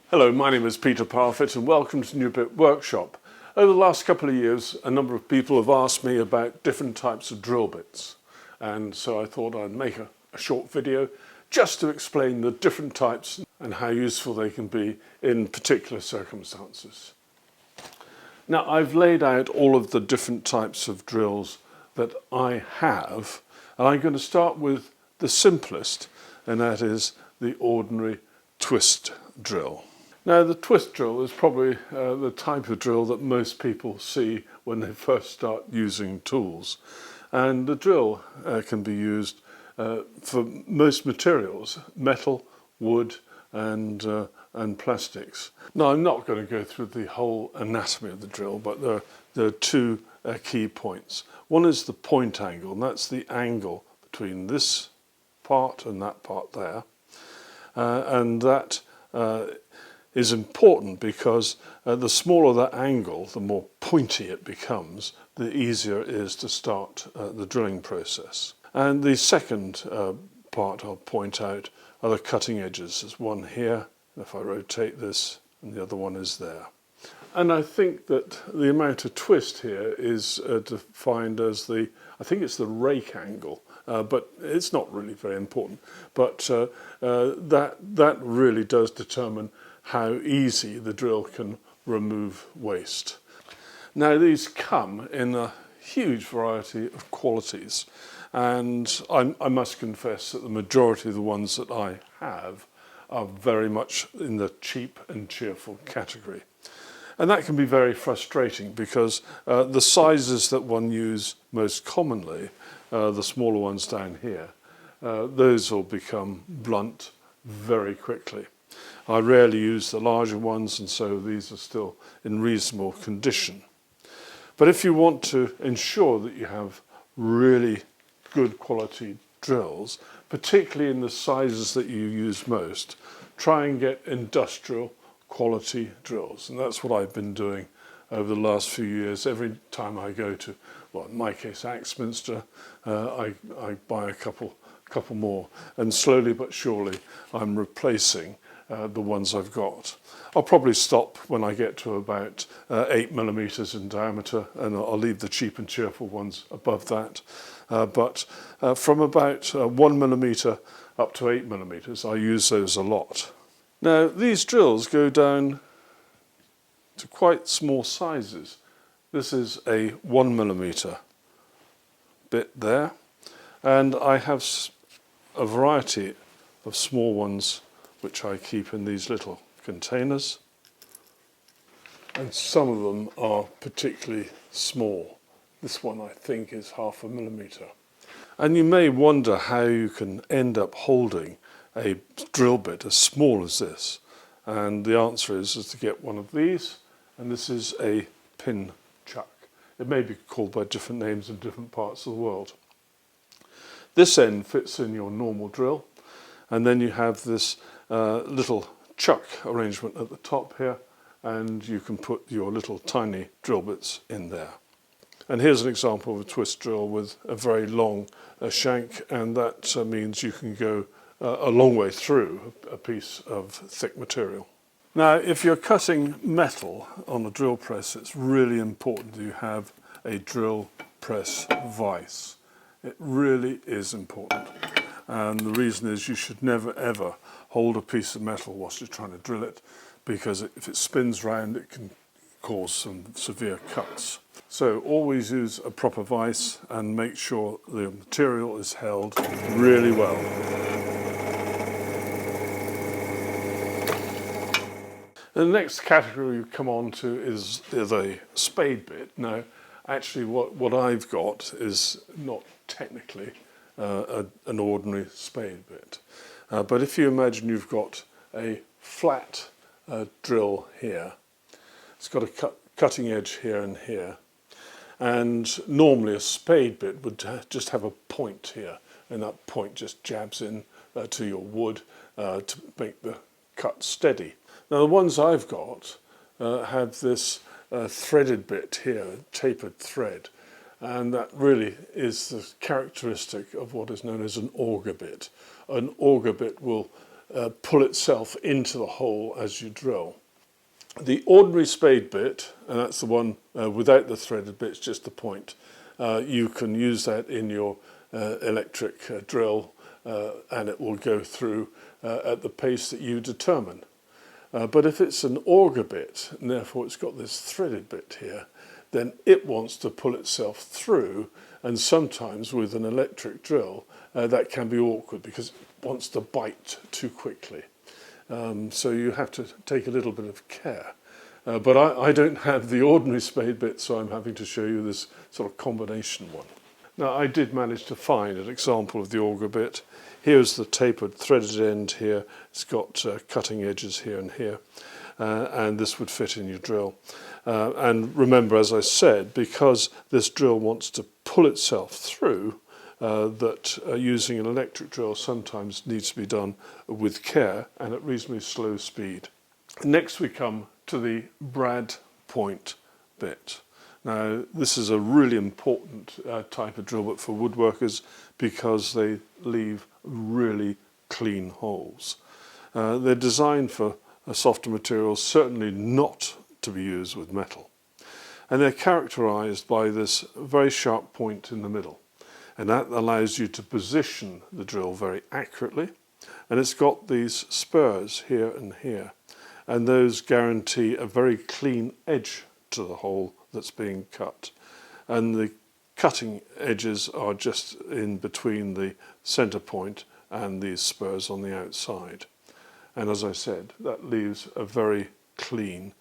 Hello, my name is Peter Parfitt and welcome to New Bit Workshop. Over the last couple of years, a number of people have asked me about different types of drill bits. And so I thought I'd make a short video just to explain the different types and how useful they can be in particular circumstances. Now, I've laid out all of the different types of drills that I have, and I'm going to start with the simplest, and that is the ordinary twist drill. Now, the twist drill is probably the type of drill that most people see when they first start using tools. And the drill can be used for most materials: metal, wood and plastics. Now, I'm not going to go through the whole anatomy of the drill, but there are two key points. One is the point angle, and that's the angle between this part and that part there. And that is important because the smaller that angle, the more pointy it becomes, the easier it is to start the drilling process. And the second part I'll point out are the cutting edges. There's one here, if I rotate this, and the other one is there. And I think that the amount of twist here is defined as I think it's the rake angle, but it's not really very important. But that really does determine how easy the drill can remove waste. Now, these come in a huge variety of qualities, and I must confess that the majority of the ones that I have are very much in the cheap and cheerful category. And that can be very frustrating because the sizes that one uses most commonly, the smaller ones down here, those will become blunt very quickly. I rarely use the larger ones, and so these are still in reasonable condition. But if you want to ensure that you have really good quality drills, particularly in the sizes that you use most, try and get industrial quality drills. And that's what I've been doing over the last few years. Every time I go to, well, in my case, Axminster, I buy a couple more, and slowly but surely I'm replacing the ones I've got. I'll probably stop when I get to about 8mm in diameter, and I'll leave the cheap and cheerful ones above that. But from about 1mm up to 8mm, I use those a lot. Now, these drills go down to quite small sizes. This is a 1mm bit there, and I have a variety of small ones which I keep in these little containers, and some of them are particularly small. This one, I think, is 0.5mm. And you may wonder how you can end up holding a drill bit as small as this, and the answer is to get one of these, and this is a pin chuck. It may be called by different names in different parts of the world. This end fits in your normal drill, and then you have this little chuck arrangement at the top here, and you can put your little tiny drill bits in there. And here's an example of a twist drill with a very long shank, and that means you can go a long way through a piece of thick material. Now, if you're cutting metal on a drill press, it's really important that you have a drill press vise. It really is important. And the reason is you should never ever hold a piece of metal whilst you're trying to drill it, because if it spins round, it can cause some severe cuts. So always use a proper vise and make sure the material is held really well. The next category we come on to is a spade bit. Now, actually what I've got is not technically an ordinary spade bit. But if you imagine you've got a flat drill here, it's got a cutting edge here and here, and normally a spade bit would just have a point here, and that point just jabs in to your wood to make the cut steady. Now, the ones I've got have this threaded bit here, tapered thread, and that really is the characteristic of what is known as an auger bit. An auger bit will pull itself into the hole as you drill. The ordinary spade bit, and that's the one without the threaded bits, just the point, you can use that in your electric drill and it will go through at the pace that you determine. But if it's an auger bit, and therefore it's got this threaded bit here, then it wants to pull itself through, and sometimes with an electric drill that can be awkward because it wants to bite too quickly. So you have to take a little bit of care. But I don't have the ordinary spade bit, so I'm having to show you this sort of combination one. Now I did manage to find an example of the auger bit. Here's the tapered threaded end here. It's got cutting edges here and here, and this would fit in your drill. And remember, as I said, because this drill wants to pull itself through, that using an electric drill sometimes needs to be done with care and at reasonably slow speed. Next we come to the brad point bit. Now this is a really important type of drill bit for woodworkers because they leave really clean holes. They're designed for softer materials, certainly not to be used with metal. And they're characterized by this very sharp point in the middle. And that allows you to position the drill very accurately. And it's got these spurs here and here. And those guarantee a very clean edge to the hole that's being cut. And the cutting edges are just in between the center point and these spurs on the outside. And as I said, that leaves a very clean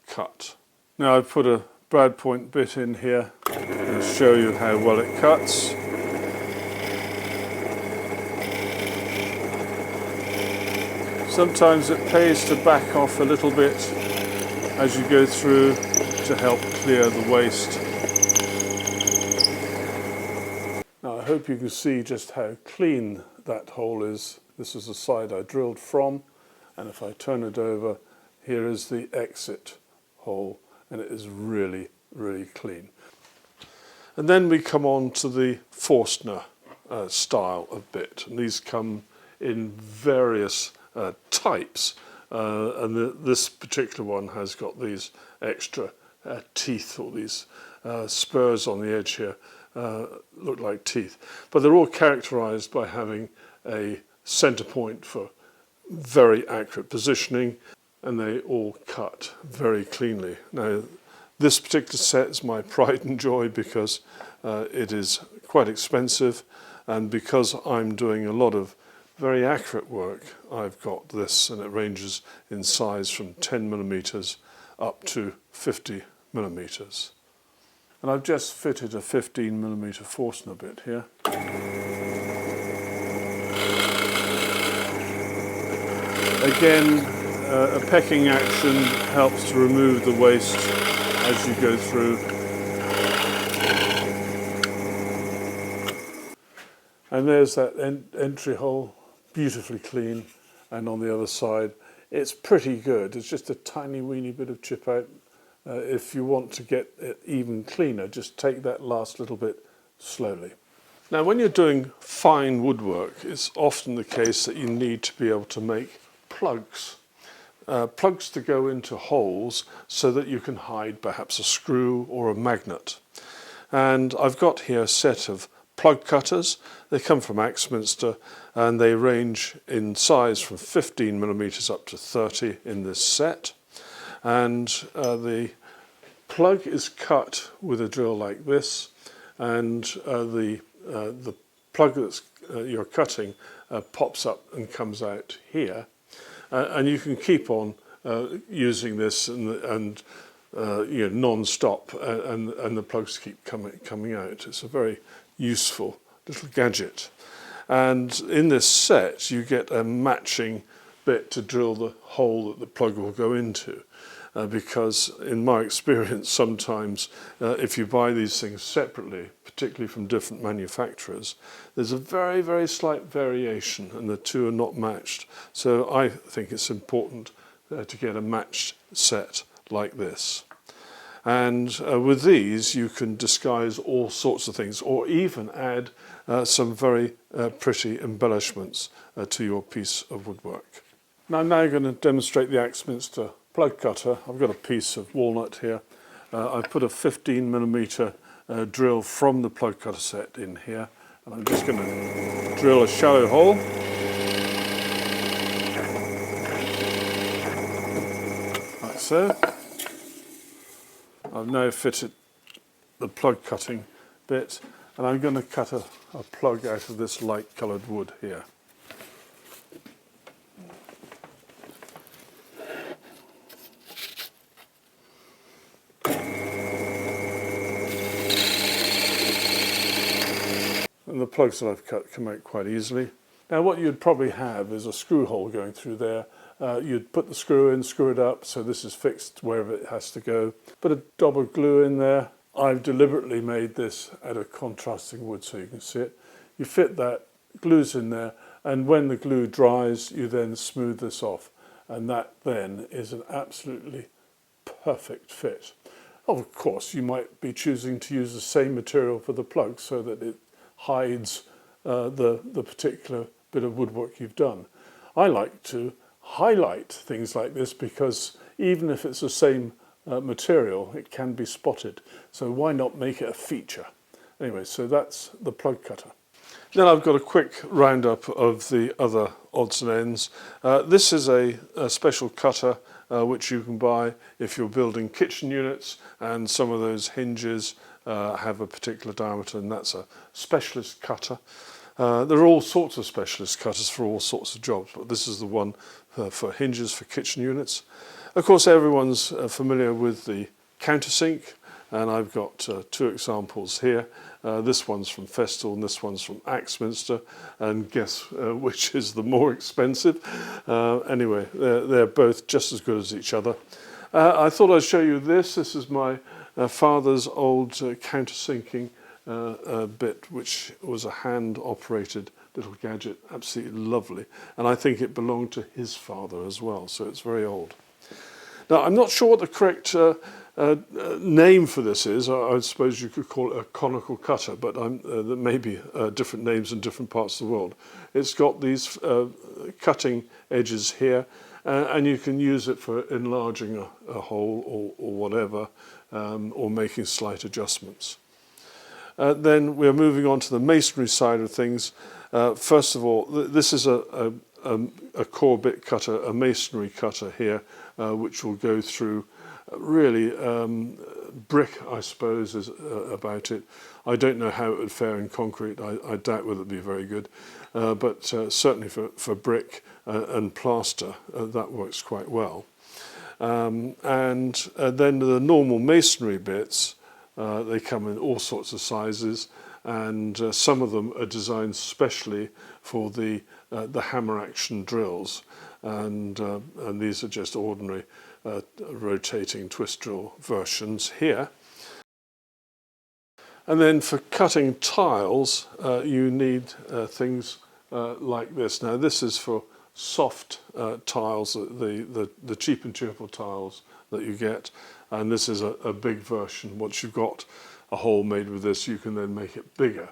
cut. Now I've put a brad point bit in here to show you how well it cuts. Sometimes it pays to back off a little bit as you go through to help clear the waste. Now I hope you can see just how clean that hole is. This is the side I drilled from, and if I turn it over, here is the exit hole, and it is really, really clean. And then we come on to the Forstner style of bit, and these come in various types, and this particular one has got these extra teeth, or these spurs on the edge here, look like teeth. But they're all characterized by having a center point for very accurate positioning, and they all cut very cleanly. Now this particular set is my pride and joy because it is quite expensive, and because I'm doing a lot of very accurate work, I've got this, and it ranges in size from 10 millimeters up to 50 millimeters. And I've just fitted a 15 millimeter Forstner bit here. Again, a pecking action helps to remove the waste as you go through. And there's that entry hole, beautifully clean, and on the other side it's pretty good. It's just a tiny weeny bit of chip out. If you want to get it even cleaner, just take that last little bit slowly. Now when you're doing fine woodwork, it's often the case that you need to be able to make plugs. Plugs to go into holes so that you can hide perhaps a screw or a magnet. And I've got here a set of plug cutters. They come from Axminster, and they range in size from 15 millimeters up to 30 in this set. And the plug is cut with a drill like this, and the plug that's you're cutting pops up and comes out here, and you can keep on using this and you know, non-stop, and the plugs keep coming out. It's a very useful little gadget. And in this set you get a matching bit to drill the hole that the plug will go into, because in my experience sometimes if you buy these things separately, particularly from different manufacturers, there's a very, very slight variation and the two are not matched. So I think it's important to get a matched set like this. And with these you can disguise all sorts of things, or even add some very pretty embellishments to your piece of woodwork. Now I'm going to demonstrate the Axminster plug cutter. I've got a piece of walnut here. I've put a 15mm drill from the plug cutter set in here, and I'm just going to drill a shallow hole. Like so. I've now fitted the plug cutting bit, and I'm going to cut a plug out of this light coloured wood here. And the plugs that I've cut come out quite easily. Now what you'd probably have is a screw hole going through there. You'd put the screw in, screw it up, so this is fixed wherever it has to go. Put a dab of glue in there. I've deliberately made this out of contrasting wood so you can see it. You fit that, glue's in there, and when the glue dries, you then smooth this off. And that then is an absolutely perfect fit. Of course, you might be choosing to use the same material for the plug so that it hides the particular bit of woodwork you've done. I like to highlight things like this because even if it's the same material, it can be spotted. So why not make it a feature? Anyway, so that's the plug cutter. Then I've got a quick roundup of the other odds and ends. This is a special cutter which you can buy if you're building kitchen units, and some of those hinges have a particular diameter, and that's a specialist cutter. There are all sorts of specialist cutters for all sorts of jobs, but this is the one for hinges for kitchen units. Of course, everyone's familiar with the countersink, and I've got two examples here. This one's from Festool and this one's from Axminster, and guess which is the more expensive. Anyway, they're both just as good as each other. I thought I'd show you this. This is my father's old countersinking bit, which was a hand-operated little gadget, absolutely lovely, and I think it belonged to his father as well, so it's very old. Now, I'm not sure what the correct name for this is. I suppose you could call it a conical cutter, but there may be different names in different parts of the world. It's got these cutting edges here, and you can use it for enlarging a hole or whatever, or making slight adjustments. Then we're moving on to the masonry side of things. First of all, this is a core bit cutter, a masonry cutter here, which will go through really brick, I suppose, is about it. I don't know how it would fare in concrete. I doubt whether it'd be very good, but certainly for brick and plaster, that works quite well. And then the normal masonry bits, they come in all sorts of sizes, and some of them are designed specially for the hammer action drills, and these are just ordinary rotating twist drill versions here. And then for cutting tiles, you need things like this. Now this is for soft tiles, the cheap and cheerful tiles that you get, and this is a big version. Once you've got a hole made with this, you can then make it bigger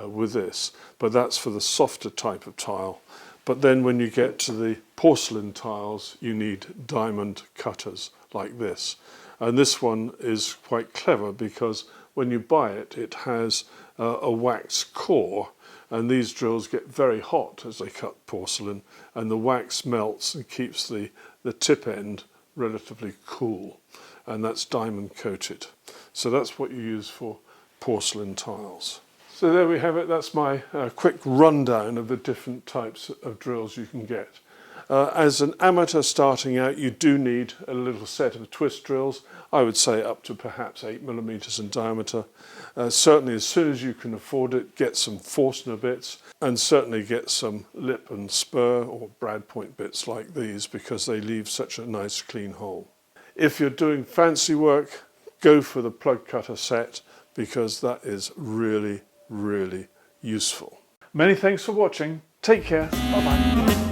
with this, but that's for the softer type of tile. But then when you get to the porcelain tiles, you need diamond cutters like this, and this one is quite clever because when you buy it, it has a wax core, and these drills get very hot as they cut porcelain, and the wax melts and keeps the tip end relatively cool, and that's diamond coated. So that's what you use for porcelain tiles. So there we have it. That's my quick rundown of the different types of drills you can get. As an amateur starting out, you do need a little set of twist drills. I would say up to perhaps 8mm in diameter. Certainly as soon as you can afford it, get some Forstner bits, and certainly get some lip and spur or brad point bits like these, because they leave such a nice clean hole. If you're doing fancy work, go for the plug cutter set, because that is really, really useful. Many thanks for watching. Take care. Bye-bye.